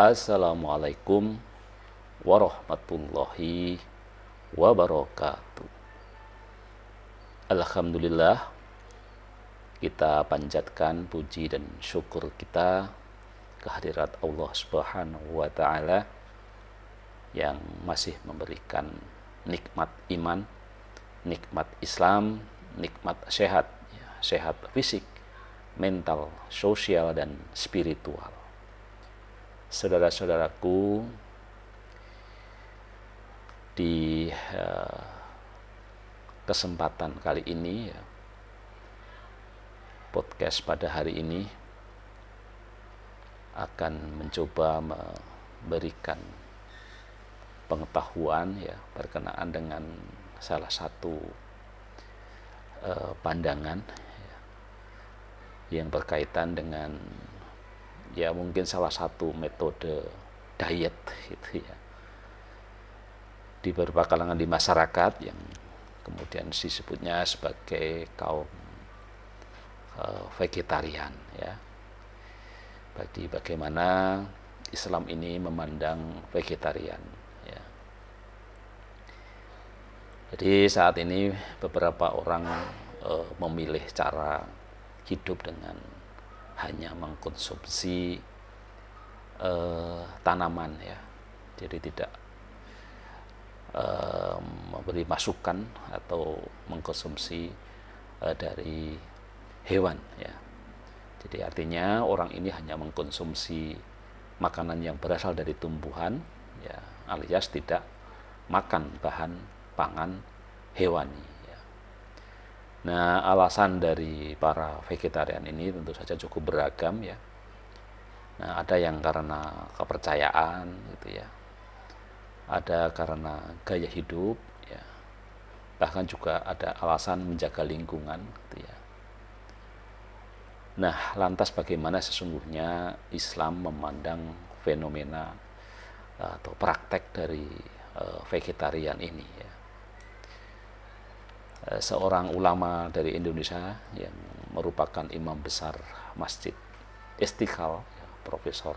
Assalamualaikum warahmatullahi wabarakatuh. Alhamdulillah, kita panjatkan puji dan syukur kita kehadirat Allah Subhanahu wa taala yang masih memberikan nikmat iman, nikmat Islam, nikmat sehat, sehat fisik, mental, sosial dan spiritual. Saudara-saudaraku, di kesempatan kali ini, podcast pada hari ini akan mencoba memberikan pengetahuan berkenaan dengan salah satu pandangan yang berkaitan dengan mungkin salah satu metode diet gitu ya, di beberapa kalangan di masyarakat yang kemudian disebutnya sebagai kaum vegetarian ya. Bagi bagaimana Islam ini memandang vegetarian ya. Jadi saat ini beberapa orang memilih cara hidup dengan hanya mengkonsumsi tanaman ya. Jadi tidak memberi masukan atau mengkonsumsi dari hewan ya. Jadi artinya orang ini hanya mengkonsumsi makanan yang berasal dari tumbuhan ya, alias tidak makan bahan pangan hewani ya. Nah, alasan dari para vegetarian ini tentu saja cukup beragam ya. Nah, ada yang karena kepercayaan gitu ya. Ada karena gaya hidup ya. Bahkan juga ada alasan menjaga lingkungan gitu ya. Nah, lantas bagaimana sesungguhnya Islam memandang fenomena atau praktek dari vegetarian ini ya. Seorang ulama dari Indonesia yang merupakan imam besar Masjid Istiqlal, Profesor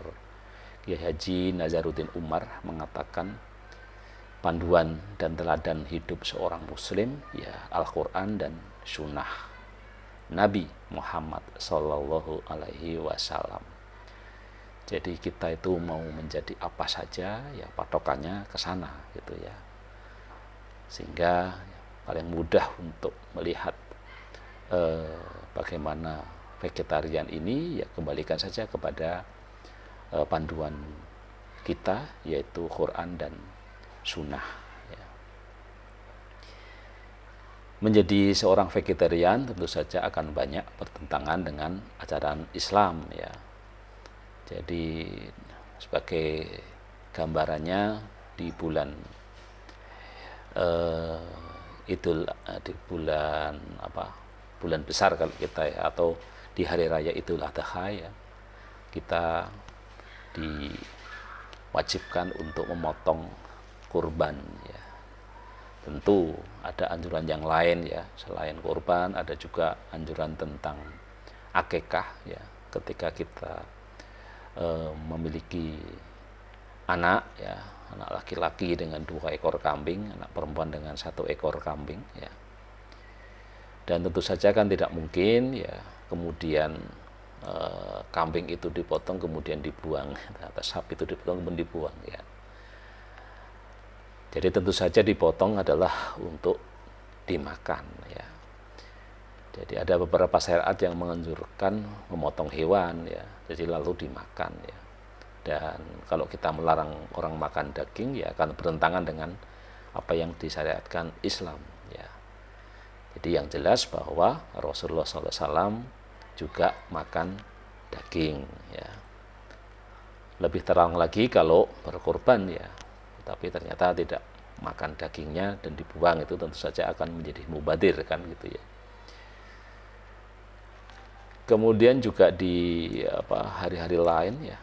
Kiai Haji Nazaruddin Umar mengatakan panduan dan teladan hidup seorang muslim ya Al-Quran dan Sunnah Nabi Muhammad Sallallahu Alaihi Wasallam. Jadi kita itu mau menjadi apa saja ya patokannya ke sana gitu ya. Sehingga paling mudah untuk melihat bagaimana vegetarian ini ya kembalikan saja kepada panduan kita yaitu Quran dan Sunnah. Menjadi seorang vegetarian tentu saja akan banyak bertentangan dengan ajaran Islam ya. Jadi sebagai gambarannya di bulan di bulan besar kalau kita ya, atau di hari raya Idul Adha ya, kita diwajibkan untuk memotong kurban ya. Tentu ada anjuran yang lain ya, selain kurban ada juga anjuran tentang akikah ya, ketika kita memiliki anak ya, anak laki-laki dengan 2 ekor kambing, anak perempuan dengan 1 ekor kambing ya. Dan tentu saja kan tidak mungkin ya kemudian kambing itu dipotong kemudian dibuang atau sapi itu dipotong kemudian dibuang ya. Jadi tentu saja dipotong adalah untuk dimakan ya. Jadi ada beberapa syariat yang menganjurkan memotong hewan ya, jadi lalu dimakan ya. Dan kalau kita melarang orang makan daging ya akan bertentangan dengan apa yang disyariatkan Islam ya. Jadi yang jelas bahwa Rasulullah SAW juga makan daging ya. Lebih terang lagi kalau berkorban ya, tapi ternyata tidak makan dagingnya dan dibuang, itu tentu saja akan menjadi mubadir kan gitu ya. Kemudian juga di hari-hari lain ya,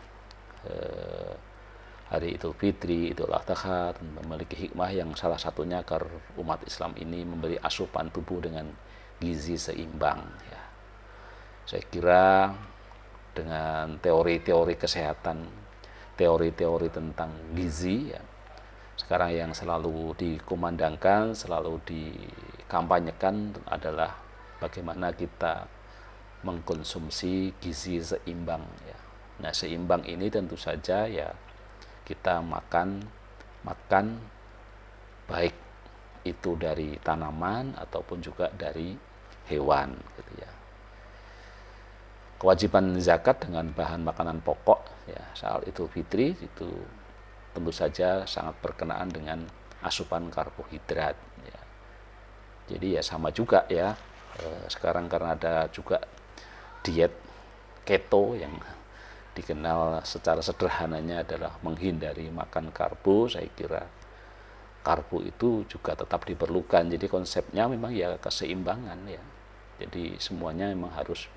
hari Idul Fitri, Idul Adha memiliki hikmah yang salah satunya agar umat Islam ini memberi asupan tubuh dengan gizi seimbang ya. Saya kira dengan teori-teori kesehatan teori-teori tentang gizi ya. Sekarang yang selalu dikumandangkan, selalu dikampanyekan adalah bagaimana kita mengkonsumsi gizi seimbang ya. Nah, seimbang ini tentu saja ya kita makan baik itu dari tanaman ataupun juga dari hewan gitu ya. Kewajiban zakat dengan bahan makanan pokok ya saat Idul Fitri itu tentu saja sangat berkenaan dengan asupan karbohidrat ya. Jadi ya sama juga ya, sekarang karena ada juga diet keto yang dikenal secara sederhananya adalah menghindari makan karbo. Saya kira karbo itu juga tetap diperlukan. Jadi konsepnya memang ya keseimbangan ya. Jadi semuanya memang harus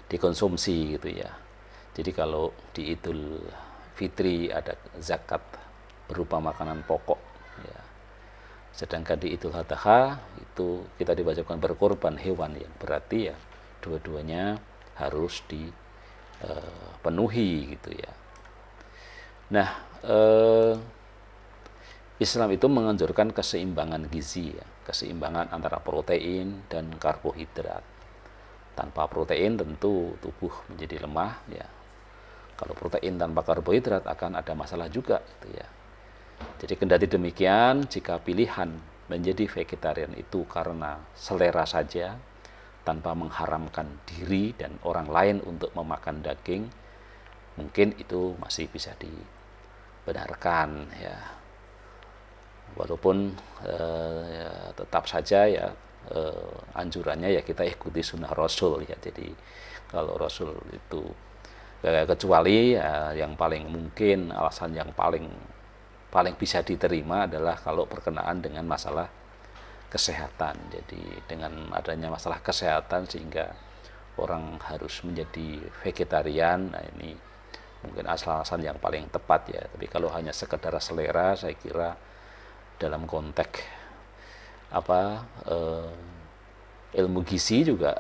dikonsumsi gitu ya. Jadi kalau di Idul Fitri ada zakat berupa makanan pokok ya. Sedangkan di Idul Adha itu kita diwajibkan berkorban hewan yang berarti ya dua-duanya harus dipenuhi gitu ya. Nah, Islam itu menganjurkan keseimbangan gizi ya, keseimbangan antara protein dan karbohidrat. Tanpa protein tentu tubuh menjadi lemah ya. Kalau protein tanpa karbohidrat akan ada masalah juga gitu ya. Jadi kendati demikian, jika pilihan menjadi vegetarian itu karena selera saja tanpa mengharamkan diri dan orang lain untuk memakan daging, mungkin itu masih bisa dibenarkan ya. Walaupun ya, tetap saja ya anjurannya ya kita ikuti sunnah Rasul ya. Jadi kalau Rasul itu kecuali ya, yang paling mungkin alasan yang paling bisa diterima adalah kalau berkenaan dengan masalah kesehatan. Jadi dengan adanya masalah kesehatan sehingga orang harus menjadi vegetarian, nah ini mungkin alasan yang paling tepat ya. Tapi kalau hanya sekedar selera, saya kira dalam konteks ilmu gizi juga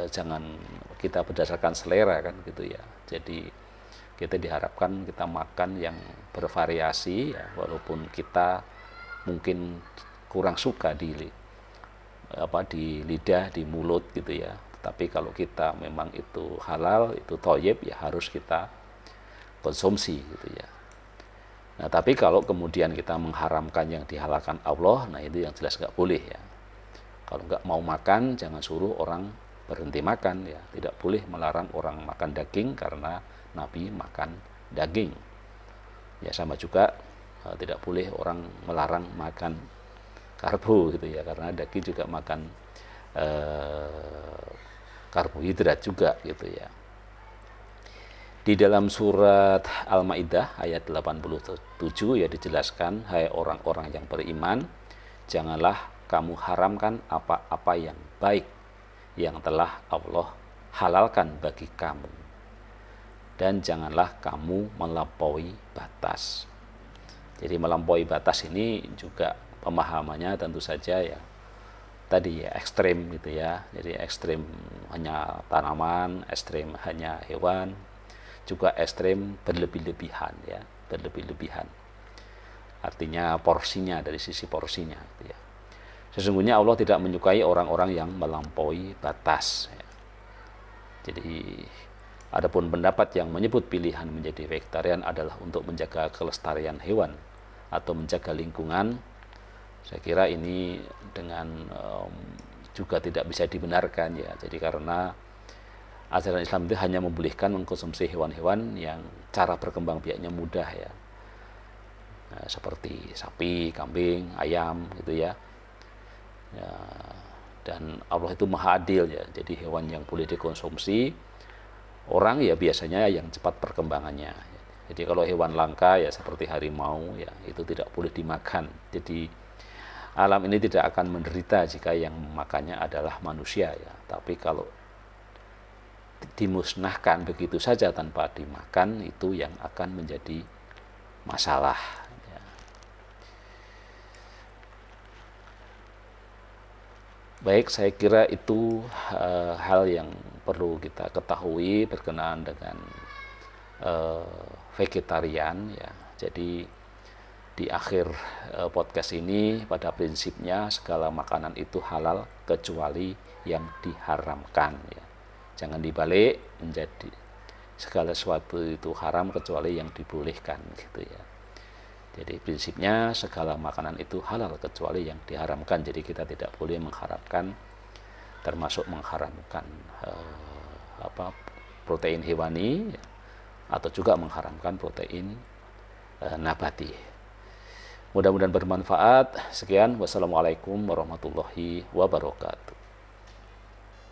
jangan kita berdasarkan selera kan gitu ya. Jadi kita diharapkan kita makan yang bervariasi ya, walaupun kita mungkin kurang suka di lidah, di mulut gitu ya. Tapi kalau kita memang itu halal, itu thayyib ya harus kita konsumsi gitu ya. Nah, tapi kalau kemudian kita mengharamkan yang dihalalkan Allah, nah itu yang jelas nggak boleh ya. Kalau nggak mau makan, jangan suruh orang berhenti makan ya. Tidak boleh melarang orang makan daging karena Nabi makan daging. Ya sama juga tidak boleh orang melarang makan karbo gitu ya, karena daging juga makan karbohidrat juga gitu ya. Di dalam surat Al-Maidah ayat 87 ya dijelaskan, hai orang-orang yang beriman, janganlah kamu haramkan apa-apa yang baik yang telah Allah halalkan bagi kamu, dan janganlah kamu melampaui batas. Jadi melampaui batas ini juga pemahamannya tentu saja ya tadi ya ekstrim gitu ya. Jadi ekstrim hanya tanaman, ekstrim hanya hewan, juga ekstrim berlebih-lebihan ya, berlebih-lebihan. Artinya porsinya, dari sisi porsinya gitu ya. Sesungguhnya Allah tidak menyukai orang-orang yang melampaui batas ya. Jadi adapun pendapat yang menyebut pilihan menjadi vegetarian adalah untuk menjaga kelestarian hewan atau menjaga lingkungan, saya kira ini dengan juga tidak bisa dibenarkan ya. Jadi karena ajaran Islam itu hanya membolehkan mengkonsumsi hewan-hewan yang cara berkembang biaknya mudah ya. Nah, seperti sapi, kambing, ayam gitu ya. Ya, dan Allah itu maha adil ya. Jadi hewan yang boleh dikonsumsi orang ya biasanya yang cepat perkembangannya. Jadi kalau hewan langka ya seperti harimau ya itu tidak boleh dimakan. Jadi alam ini tidak akan menderita jika yang makannya adalah manusia ya. Tapi kalau dimusnahkan begitu saja tanpa dimakan, itu yang akan menjadi masalah ya. Baik, saya kira itu hal yang perlu kita ketahui berkenaan dengan vegetarian ya. Jadi di akhir podcast ini pada prinsipnya segala makanan itu halal kecuali yang diharamkan ya. Jangan dibalik menjadi segala sesuatu itu haram kecuali yang dibolehkan gitu ya. Jadi prinsipnya segala makanan itu halal kecuali yang diharamkan. Jadi kita tidak boleh mengharamkan, termasuk mengharamkan protein hewani ya, atau juga mengharamkan protein nabati. Mudah-mudahan bermanfaat. Sekian, wassalamualaikum warahmatullahi wabarakatuh.